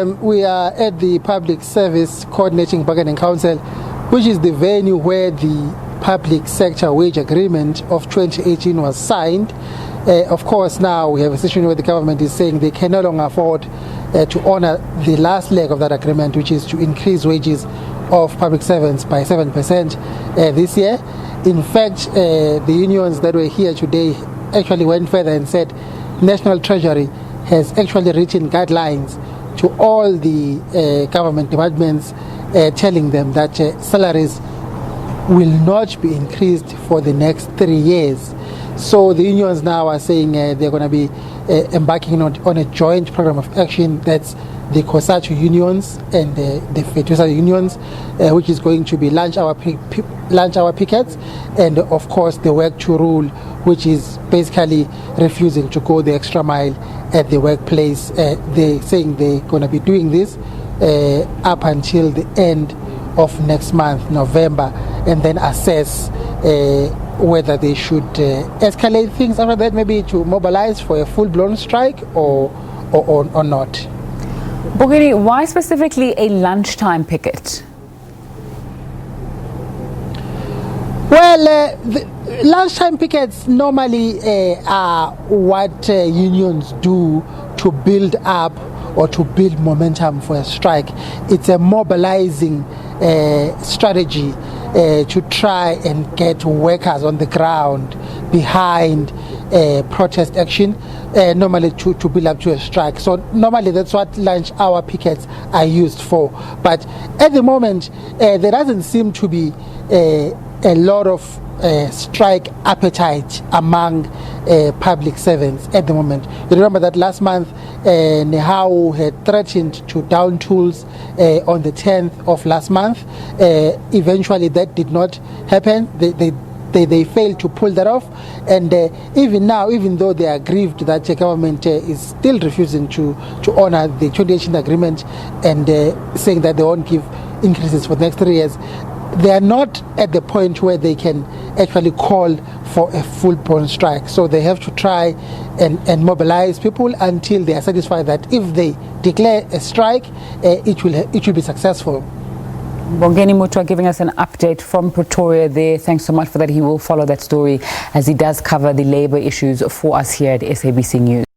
We are at the Public Service Coordinating Bargaining Council, which is the venue where the public sector wage agreement of 2018 was signed. Of course, now we have a situation where the government is saying they can no longer afford to honor the last leg of that agreement, which is to increase wages of public servants by 7% this year. In fact, the unions that were here today actually went further and said National Treasury has actually written guidelines to all the government departments telling them that salaries will not be increased for the next 3 years. So the unions now are saying they're going to be embarking on a joint program of action. That's the COSATU unions and the FEDUSA unions, which is going to be lunch hour pickets, and of course the work to rule, which is basically refusing to go the extra mile at the workplace. They're saying they're going to be doing this up until the end of next month, November, and then assess whether they should escalate things after that, maybe to mobilize for a full-blown strike or not. Mbongeni, why specifically a lunchtime picket? Well, the lunchtime pickets normally are what unions do to build up or to build momentum for a strike. It's a mobilizing strategy to try and get workers on the ground behind protest action, normally to build up to a strike. So normally that's what lunch hour pickets are used for. But at the moment, there doesn't seem to be a lot of strike appetite among public servants at the moment. You remember that last month Nehau had threatened to down tools on the 10th of last month. Eventually that did not happen. They failed to pull that off, and even now, even though they are aggrieved that the government is still refusing to honor the 2018 agreement and saying that they won't give increases for the next 3 years, they are not at the point where they can actually call for a full-blown strike. So they have to try and mobilize people until they are satisfied that if they declare a strike, it will be successful. Mbongeni Muthwa giving us an update from Pretoria there. Thanks so much for that. He will follow that story as he does cover the labor issues for us here at SABC News.